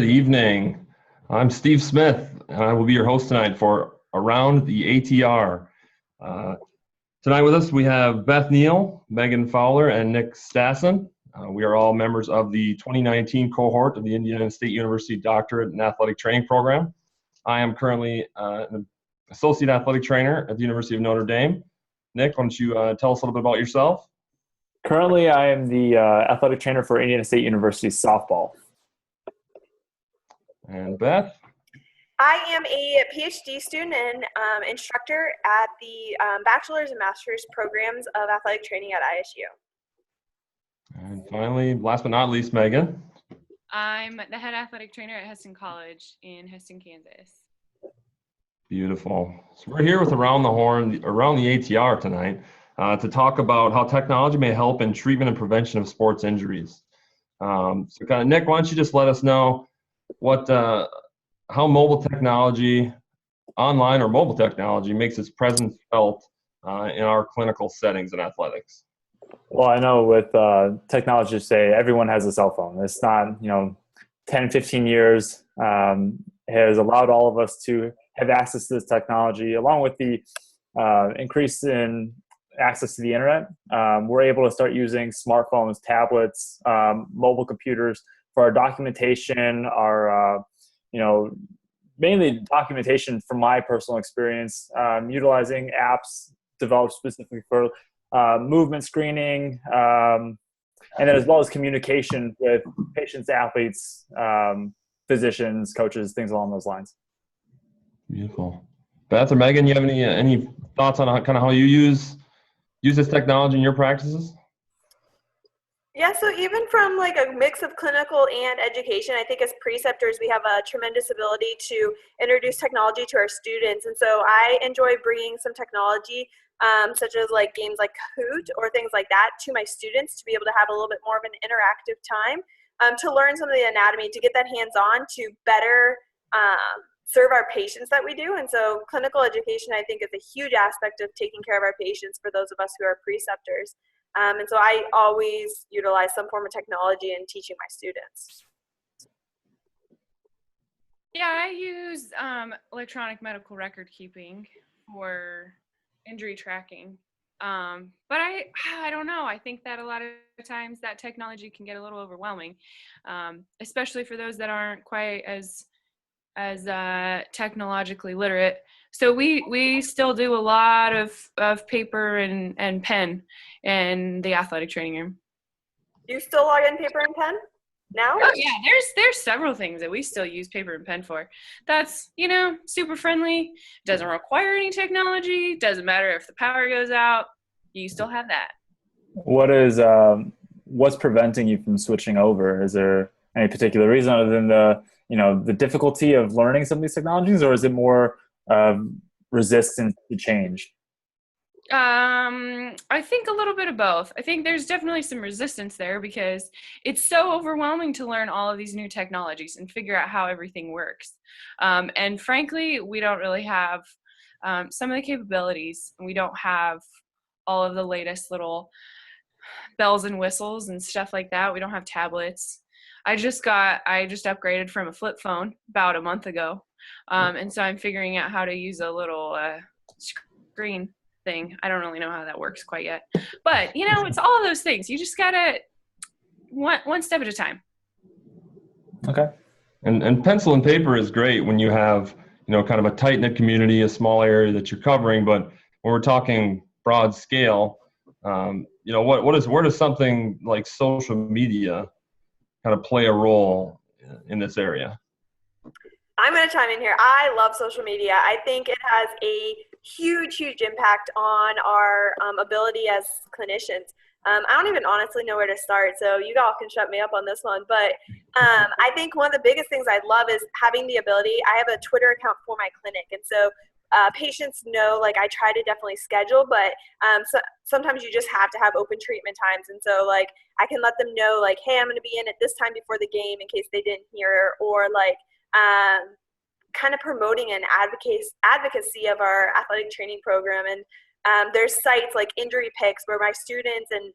Good evening. I'm Steve Smith, and I will be your host tonight for Around the ATR. Uh, Tonight with us, we have Beth Neal, Megan Fowler, and Nick Stassen. We are all members of the 2019 cohort of the Indiana State University Doctorate in Athletic Training Program. I am currently an associate athletic trainer at the University of Notre Dame. Nick, why don't you tell us a little bit about yourself? Currently, I am the athletic trainer for Indiana State University softball. And Beth? I am a PhD student and instructor at the bachelor's and master's programs of athletic training at ISU. And finally, last but not least, Megan. I'm the head athletic trainer at Heston College in Heston, Kansas. Beautiful. So we're here with Around the ATR tonight to talk about how technology may help in treatment and prevention of sports injuries. So kind of, Nick, why don't you just let us know how mobile technology, online or mobile technology, makes its presence felt in our clinical settings in athletics? Well, I know with technology today, everyone has a cell phone. It's not, 10, 15 years has allowed all of us to have access to this technology, along with the increase in access to the internet. We're able to start using smartphones, tablets, mobile computers for our documentation, our mainly documentation from my personal experience, utilizing apps developed specifically for movement screening, and then as well as communication with patients, athletes, physicians, coaches, things along those lines. Beautiful. Beth or Megan, you have any thoughts on how you use this technology in your practices? Yeah, so even from like a mix of clinical and education, I think as preceptors, we have a tremendous ability to introduce technology to our students. And so I enjoy bringing some technology, such as like games like Kahoot or things like that, to my students to be able to have a little bit more of an interactive time to learn some of the anatomy, to get that hands-on, to better serve our patients that we do. And so clinical education, I think, is a huge aspect of taking care of our patients for those of us who are preceptors. And so I always utilize some form of technology in teaching my students. Yeah, I use electronic medical record keeping for injury tracking. But I don't know. I think that a lot of times that technology can get a little overwhelming, especially for those that aren't quite as technologically literate. So we still do a lot of paper and pen in the athletic training room. Do you still log in paper and pen now? Oh yeah, there's several things that we still use paper and pen for. That's, super friendly, doesn't require any technology, doesn't matter if the power goes out, you still have that. What's preventing you from switching over? Is there any particular reason other than the difficulty of learning some of these technologies, or is it more resistance to change? I think a little bit of both. I think there's definitely some resistance there because it's so overwhelming to learn all of these new technologies and figure out how everything works. And frankly, we don't really have some of the capabilities. We don't have all of the latest little bells and whistles and stuff like that. We don't have tablets. I just upgraded from a flip phone about a month ago. And so I'm figuring out how to use a little screen thing. I don't really know how that works quite yet. But, it's all of those things. You just got to one step at a time. Okay. And pencil and paper is great when you have, kind of a tight-knit community, a small area that you're covering. But when we're talking broad scale, where does something like social media kind of play a role in this area? I'm going to chime in here. I love social media. I think it has a huge impact on our ability as clinicians. I don't even honestly know where to start, so you all can shut me up on this one. But I think one of the biggest things I love is having the ability. I have a Twitter account for my clinic, and so patients know, I try to definitely schedule, but sometimes you just have to have open treatment times. And so, I can let them know, hey, I'm going to be in at this time before the game in case they didn't hear, or kind of promoting an advocacy of our athletic training program. And there's sites like Injury Picks where my students and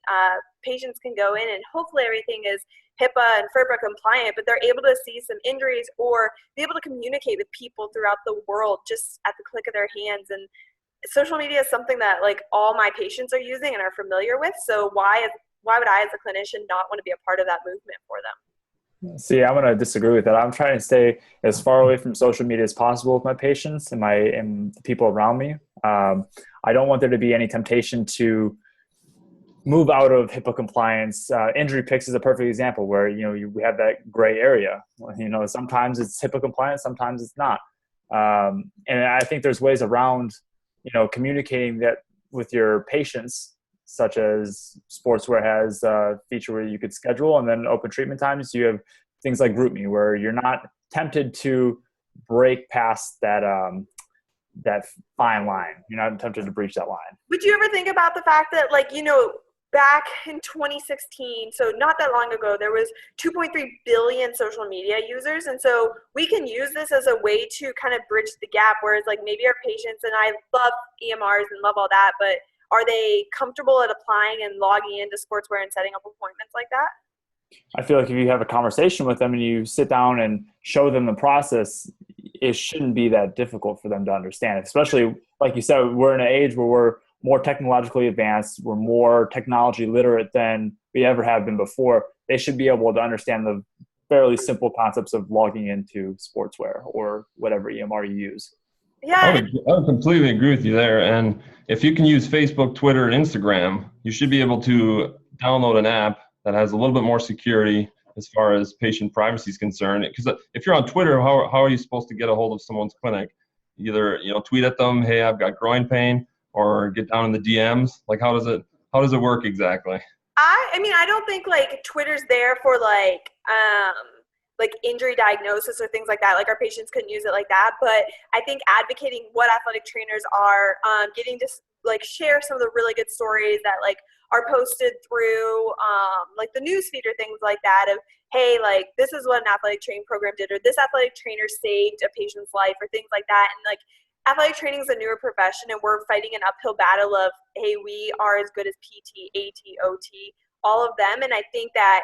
patients can go in, and hopefully everything is HIPAA and FERPA compliant, but they're able to see some injuries or be able to communicate with people throughout the world just at the click of their hands. And social media is something that like all my patients are using and are familiar with. So why would I as a clinician not want to be a part of that movement for them? See, I'm going to disagree with that. I'm trying to stay as far away from social media as possible with my patients and the people around me. I don't want there to be any temptation to move out of HIPAA compliance. Injury pics is a perfect example where, we have that gray area. Sometimes it's HIPAA compliant, sometimes it's not. And I think there's ways around, communicating that with your patients, such as Sportswear has a feature where you could schedule, and then open treatment times. You have things like GroupMe where you're not tempted to break past that fine line. You're not tempted to breach that line. Would you ever think about the fact that, like, back in 2016, so not that long ago, there was 2.3 billion social media users. And so we can use this as a way to kind of bridge the gap, whereas like maybe our patients, and I love EMRs and love all that, but are they comfortable at applying and logging into Sportswear and setting up appointments like that? I feel like if you have a conversation with them and you sit down and show them the process, it shouldn't be that difficult for them to understand. Especially, like you said, we're in an age where we're more technologically advanced, we're more technology literate than we ever have been before. They should be able to understand the fairly simple concepts of logging into Sportswear or whatever EMR you use. Yeah, I would completely agree with you there. And if you can use Facebook, Twitter, and Instagram, you should be able to download an app that has a little bit more security as far as patient privacy is concerned. Because if you're on Twitter, how are you supposed to get a hold of someone's clinic? Either tweet at them, hey, I've got groin pain, or get down in the DMs. Like how does it work exactly? I mean, I don't think like Twitter's there for like injury diagnosis or things like that. Like our patients couldn't use it like that. But I think advocating what athletic trainers are, getting to like share some of the really good stories that like are posted through like the newsfeed or things like that of, hey, like this is what an athletic training program did, or this athletic trainer saved a patient's life, or things like that. And like athletic training is a newer profession, and we're fighting an uphill battle of, hey, we are as good as PT, AT, OT, all of them. And I think that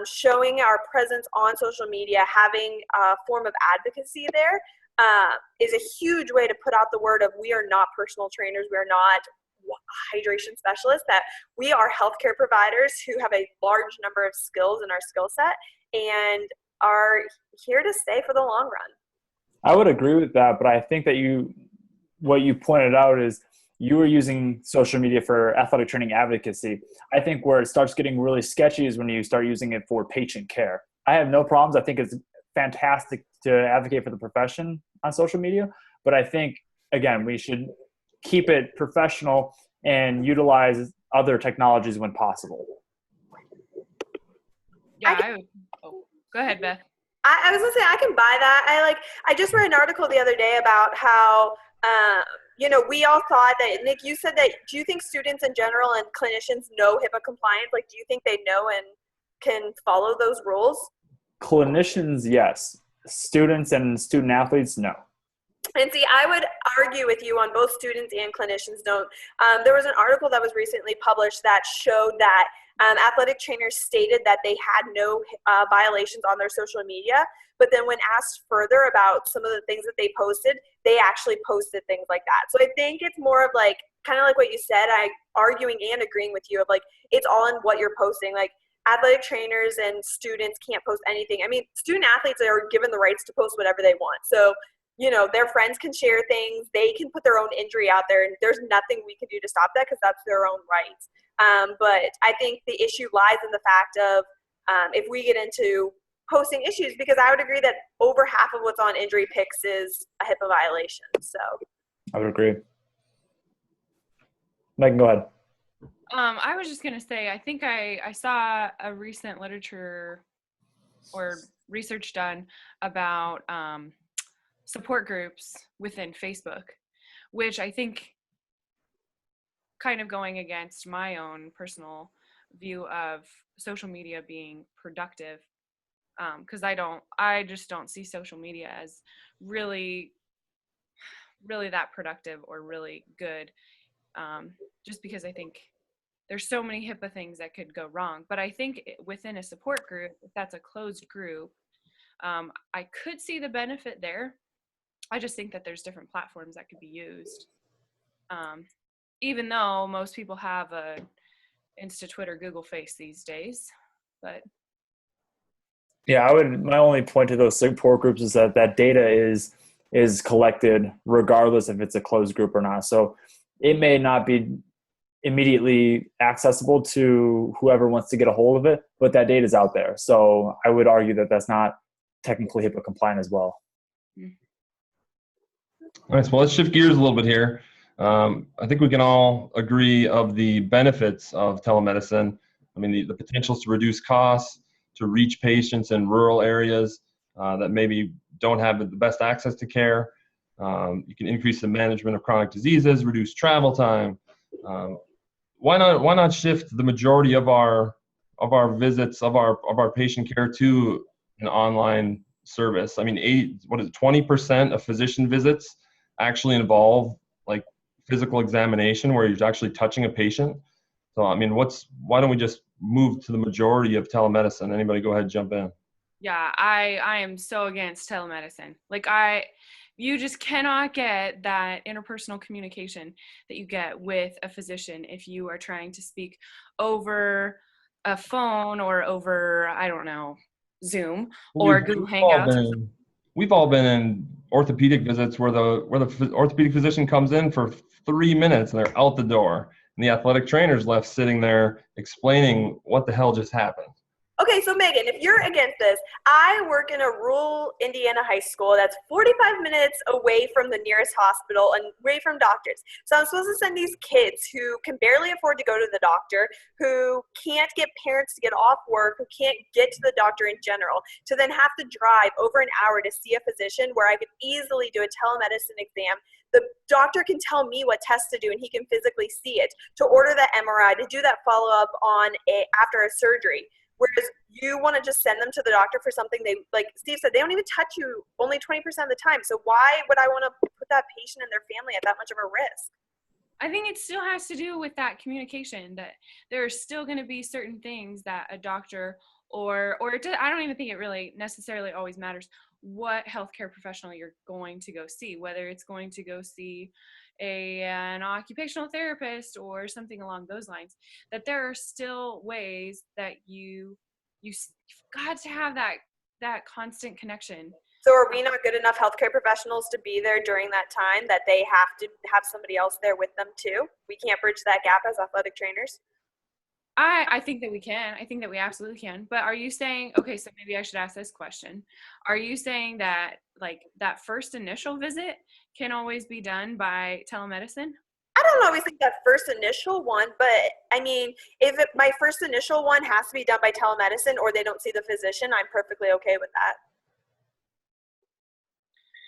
showing our presence on social media, having a form of advocacy there is a huge way to put out the word of we are not personal trainers, we are not hydration specialists, that we are healthcare providers who have a large number of skills in our skill set and are here to stay for the long run. I would agree with that, but I think that what you pointed out is you were using social media for athletic training advocacy. I think where it starts getting really sketchy is when you start using it for patient care. I have no problems. I think it's fantastic to advocate for the profession on social media, but I think, again, we should keep it professional and utilize other technologies when possible. Yeah, go ahead, Beth. I was gonna say I can buy that. I just read an article the other day about how we all thought that, Nick, you said that, do you think students in general and clinicians know HIPAA compliance? Like, do you think they know and can follow those rules? Clinicians, yes. Students and student athletes, no. And see, I would argue with you on both students and clinicians don't. There was an article that was recently published that showed that athletic trainers stated that they had no violations on their social media, but then when asked further about some of the things that they posted, they actually posted things like that. So I think it's more of like, kind of like what you said, I arguing and agreeing with you of like, it's all in what you're posting. Like athletic trainers and students can't post anything. I mean, student athletes are given the rights to post whatever they want. So their friends can share things, they can put their own injury out there, and there's nothing we can do to stop that because that's their own rights. But I think the issue lies in the fact of if we get into posting issues, because I would agree that over half of what's on injury pics is a HIPAA violation. So I would agree. Megan, go ahead. I was just going to say, I think I saw a recent literature or research done about support groups within Facebook, which I think kind of going against my own personal view of social media being productive, because I just don't see social media as really that productive or really good, just because I think there's so many HIPAA things that could go wrong. But I think within a support group, if that's a closed group, I could see the benefit there. I just think that there's different platforms that could be used. Even though most people have a Insta, Twitter, Google Face these days, but Yeah, my only point to those support groups is that that data is collected regardless if it's a closed group or not. So it may not be immediately accessible to whoever wants to get a hold of it, but that data is out there. So I would argue that that's not technically HIPAA compliant as well. All right, so let's shift gears a little bit here. I think we can all agree of the benefits of telemedicine. I mean, the potentials to reduce costs, to reach patients in rural areas that maybe don't have the best access to care. You can increase the management of chronic diseases, reduce travel time. Why not shift the majority of our visits of our patient care to an online service? I mean, 20% of physician visits actually involve like physical examination where you're actually touching a patient. So I mean, why don't we just move to the majority of telemedicine? Anybody go ahead, jump in. Yeah, I am so against telemedicine. Like you just cannot get that interpersonal communication that you get with a physician if you are trying to speak over a phone or over, I don't know, Zoom or Google Hangouts. We've all been in orthopedic visits where the orthopedic physician comes in for 3 minutes and they're out the door, and the athletic trainer's left sitting there explaining what the hell just happened. Okay, so Megan, if you're against this, I work in a rural Indiana high school that's 45 minutes away from the nearest hospital and away from doctors. So I'm supposed to send these kids who can barely afford to go to the doctor, who can't get parents to get off work, who can't get to the doctor in general, to then have to drive over an hour to see a physician where I could easily do a telemedicine exam. The doctor can tell me what tests to do and he can physically see it, to order that MRI, to do that follow-up after a surgery. Whereas you want to just send them to the doctor for something like Steve said, they don't even touch you only 20% of the time. So why would I want to put that patient and their family at that much of a risk? I think it still has to do with that communication, that there are still going to be certain things that a doctor I don't even think it really necessarily always matters what healthcare professional you're going to go see, whether it's going to go see an occupational therapist or something along those lines, that there are still ways that you've got to have that constant connection. So are we not good enough healthcare professionals to be there during that time that they have to have somebody else there with them too? We can't bridge that gap as athletic trainers? I think that we can. I think that we absolutely can. But are you saying, okay, so maybe I should ask this question. Are you saying that like that first initial visit can always be done by telemedicine? I don't always think that first initial one, but I mean, my first initial one has to be done by telemedicine or they don't see the physician, I'm perfectly okay with that.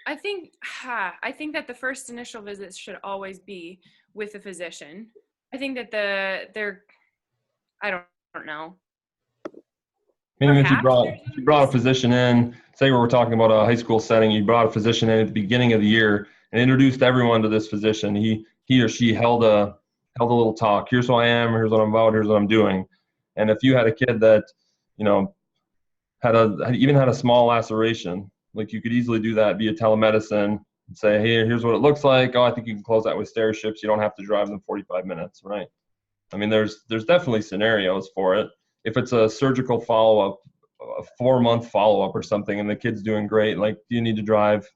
I think that the first initial visits should always be with a physician. I think that I don't know. I mean, if you brought a physician in, say we're talking about a high school setting, you brought a physician in at the beginning of the year and introduced everyone to this physician. He or she held a little talk. Here's who I am. Here's what I'm about. Here's what I'm doing. And if you had a kid that, had a small laceration, like you could easily do that via telemedicine and say, hey, here's what it looks like. Oh, I think you can close that with stair ships. You don't have to drive them 45 minutes, right? I mean, there's definitely scenarios for it. If it's a surgical follow-up, a 4-month follow-up or something, and the kid's doing great, like, do you need to drive?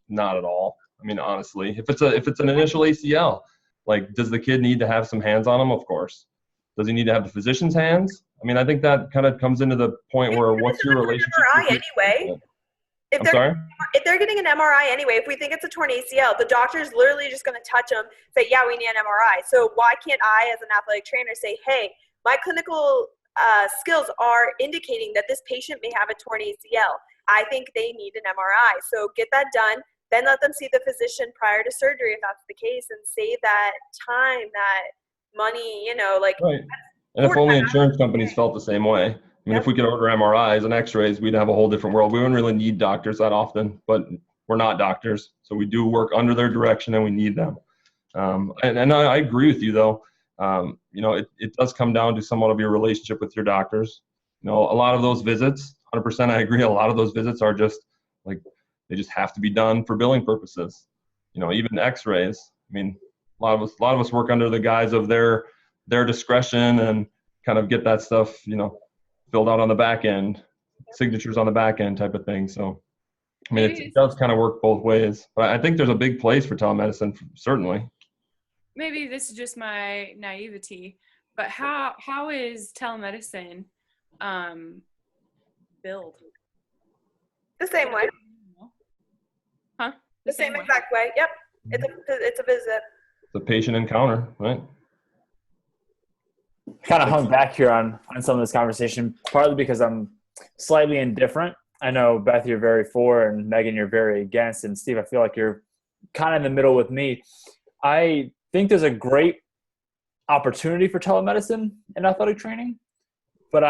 Not at all. I mean, honestly, if it's an initial ACL, like, does the kid need to have some hands on him? Of course. Does he need to have the physician's hands? I mean, I think that kind of comes into the point where what's your relationship? MRI anyway. If they're getting an MRI anyway, if we think it's a torn ACL, the doctor's literally just going to touch them, say, yeah, we need an MRI. So why can't I, as an athletic trainer, say, hey, my clinical skills are indicating that this patient may have a torn ACL. I think they need an MRI. So get that done, then let them see the physician prior to surgery if that's the case, and save that time, that money, Right. And if only insurance companies felt the same way. I mean, if we could order MRIs and x-rays, we'd have a whole different world. We wouldn't really need doctors that often, but we're not doctors. So we do work under their direction and we need them. And I agree with you, though. It does come down to somewhat of your relationship with your doctors. A lot of those visits, 100% I agree, a lot of those visits are just like, they just have to be done for billing purposes. Even x-rays. I mean, a lot of us work under the guise of their discretion and kind of get that stuff, filled out on the back end, signatures on the back end type of thing. So, I mean, it does kind of work both ways, but I think there's a big place for telemedicine, certainly. Maybe this is just my naivety, but how is telemedicine billed? The same way. Huh? The same exact way. Yep. It's a visit. It's a patient encounter, right? Kind of hung back here on some of this conversation, partly because I'm slightly indifferent. I know, Beth, you're very for, and Megan, you're very against, and Steve, I feel like you're kind of in the middle with me. I think there's a great opportunity for telemedicine in athletic training, but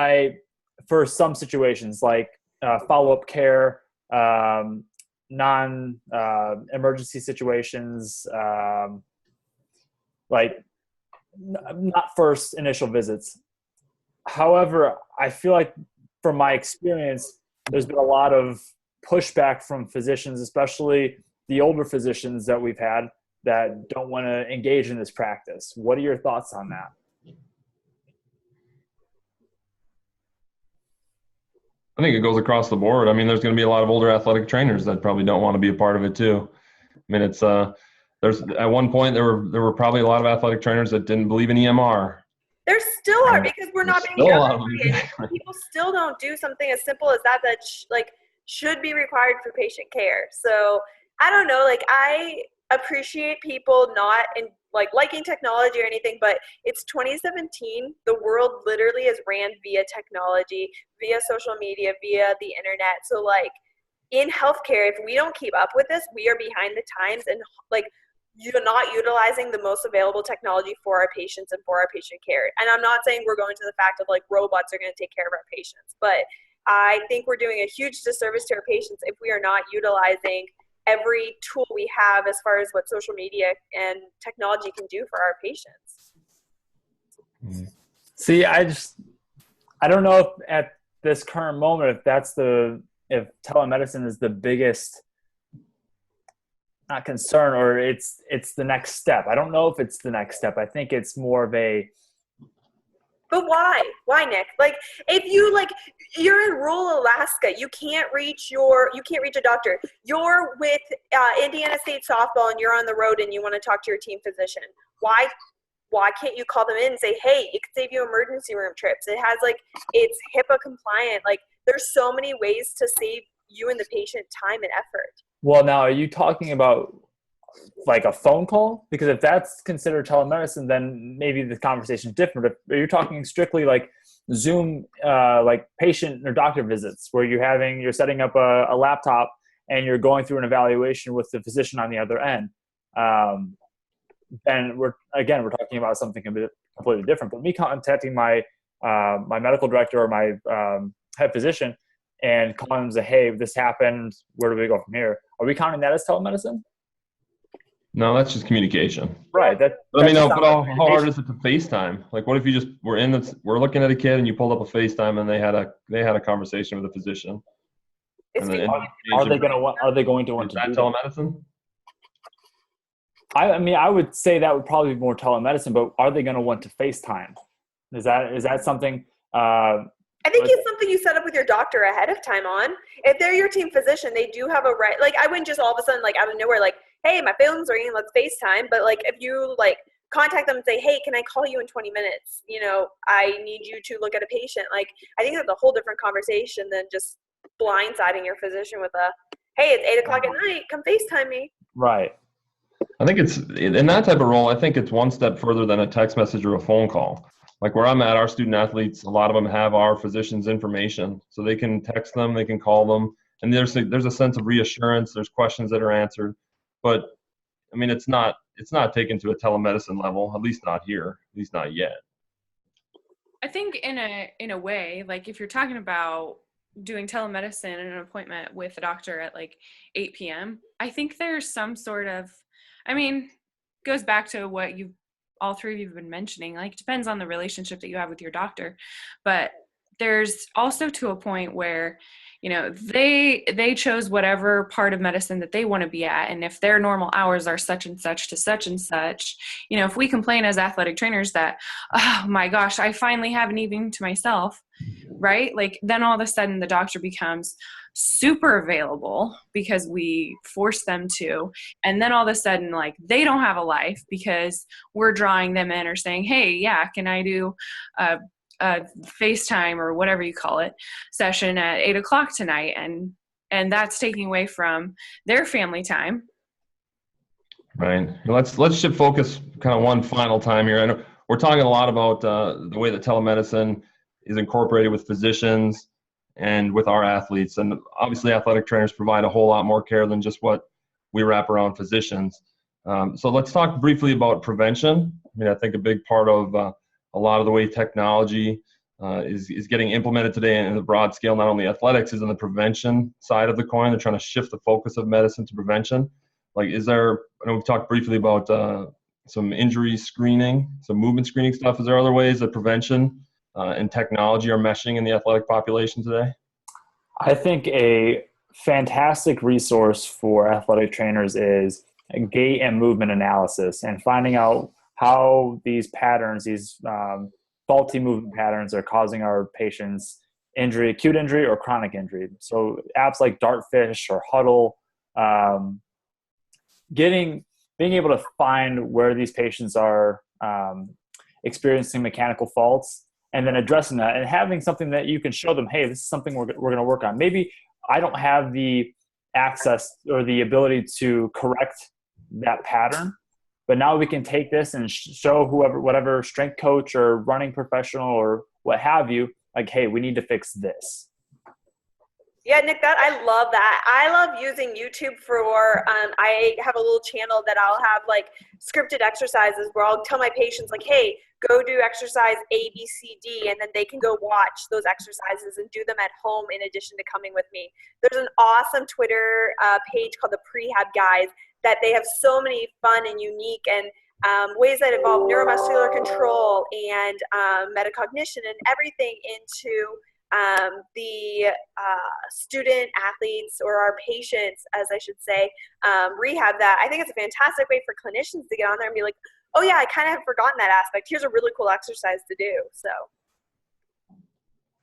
for some situations like follow-up care, non-emergency situations, like not first initial visits. However, I feel like from my experience, there's been a lot of pushback from physicians, especially the older physicians that we've had that don't want to engage in this practice. What are your thoughts on that? I think it goes across the board. I mean, there's going to be a lot of older athletic trainers that probably don't want to be a part of it too. I mean, it's there's at one point there were probably a lot of athletic trainers that didn't believe in EMR. There still are, because we're not being Exactly. People still don't do something as simple as that should be required for patient care. So I don't know, I appreciate people not liking technology or anything, but it's 2017. The world literally is ran via technology, via social media, via the internet. So in healthcare, if we don't keep up with this, we are behind the times, and you're not utilizing the most available technology for our patients and for our patient care. And I'm not saying we're going to the fact of robots are going to take care of our patients, but I think we're doing a huge disservice to our patients if we are not utilizing every tool we have as far as what social media and technology can do for our patients. See, I don't know if at this current moment, if telemedicine is the biggest, not concern, or it's the next step. I don't know if it's the next step. I think it's more of a. But why? Why, Nick? If you're in rural Alaska, you can't reach a doctor. You're with Indiana State softball and you're on the road and you want to talk to your team physician. Why can't you call them in and say, hey, it could save you emergency room trips? It has it's HIPAA compliant. There's so many ways to save you and the patient time and effort. Well, now, are you talking about a phone call? Because if that's considered telemedicine, then maybe the conversation is different. If you're talking strictly Zoom, patient or doctor visits, where you're setting up a laptop and you're going through an evaluation with the physician on the other end, then we're talking about something completely different. But me contacting my medical director or my head physician and calling them and say, hey, this happened, where do we go from here? Are we counting that as telemedicine? No, that's just communication. Right. How hard is it to FaceTime? What if you we're looking at a kid and you pulled up a FaceTime and they had a conversation with a physician? Are they going to want to do telemedicine? I would say that would probably be more telemedicine, but are they going to want to FaceTime? Is that something? I think it's something you set up with your doctor ahead of time on. If they're your team physician, they do have a right. I wouldn't just all of a sudden, out of nowhere, hey, my phone's ringing, let's FaceTime. But if you contact them and say, hey, can I call you in 20 minutes? I need you to look at a patient. I think that's a whole different conversation than just blindsiding your physician with hey, it's 8:00 at night, come FaceTime me. Right. I think it's in that type of role. I think it's one step further than a text message or a phone call. Where I'm at, our student athletes, a lot of them have our physicians' information, so they can text them, they can call them, and there's a sense of reassurance. There's questions that are answered, but I mean, it's not taken to a telemedicine level, at least not here, at least not yet. I think in a way, if you're talking about doing telemedicine and an appointment with a doctor at 8 p.m., I think there's some sort of, goes back to what you've all three of you have been mentioning, like, it depends on the relationship that you have with your doctor. But there's also to a point where, you know, they chose whatever part of medicine that they want to be at. And if their normal hours are such and such to such and such, you know, if we complain as athletic trainers that, oh my gosh, I finally have an evening to myself, right? Like, then all of a sudden the doctor becomes super available because we force them to. And then all of a sudden, like, they don't have a life because we're drawing them in or saying, hey, yeah, can I do a FaceTime or whatever you call it session at 8:00 tonight? And that's taking away from their family time. Right. Let's shift focus kind of one final time here. I know we're talking a lot about the way that telemedicine is incorporated with physicians and with our athletes. And obviously athletic trainers provide a whole lot more care than just what we wrap around physicians. So let's talk briefly about prevention. I mean, I think a big part of a lot of the way technology is getting implemented today in the broad scale, not only athletics, is in the prevention side of the coin. They're trying to shift the focus of medicine to prevention. Like, I know we've talked briefly about some injury screening, some movement screening stuff. Is there other ways that prevention and technology are meshing in the athletic population today? I think a fantastic resource for athletic trainers is gait and movement analysis and finding out how these patterns, these faulty movement patterns, are causing our patients injury, acute injury or chronic injury. So apps like Dartfish or Huddle, being able to find where these patients are experiencing mechanical faults and then addressing that and having something that you can show them, hey, this is something we're going to work on. Maybe I don't have the access or the ability to correct that pattern, but now we can take this and show whatever strength coach or running professional or what have you, like, hey, we need to fix this. Yeah, Nick, I love that. I love using YouTube for, I have a little channel that I'll have like scripted exercises where I'll tell my patients like, hey, go do exercise A, B, C, D, and then they can go watch those exercises and do them at home in addition to coming with me. There's an awesome Twitter page called the Prehab Guys that they have so many fun and unique and ways that involve neuromuscular control and metacognition and everything into the student athletes or our patients, as I should say, rehab that. I think it's a fantastic way for clinicians to get on there and be like, oh yeah, I kind of have forgotten that aspect. Here's a really cool exercise to do. So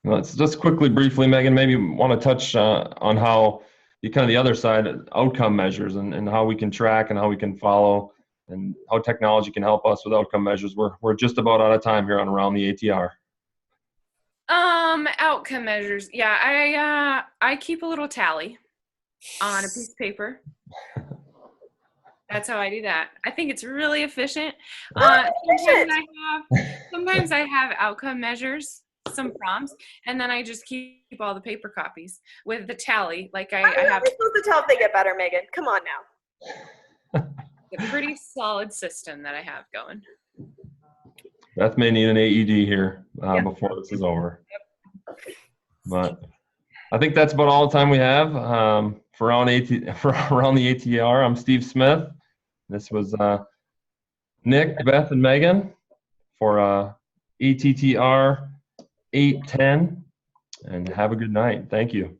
Let's just briefly, Megan, maybe want to touch on how the other side, outcome measures, and how we can track and how we can follow and how technology can help us with outcome measures. We're just about out of time here on Around the ATR. Outcome measures. Yeah, I keep a little tally on a piece of paper. That's how I do that. I think it's really efficient. Sometimes I have outcome measures, some prompts, and then I just keep all the paper copies with the tally. Like I have. We're supposed to tell if they get better, Megan. Come on now. A pretty solid system that I have going. Beth may need an AED here before this is over. Yep. But I think that's about all the time we have for Around the ATR. I'm Steve Smith. This was Nick, Beth, and Megan for ATTR 810. And have a good night. Thank you.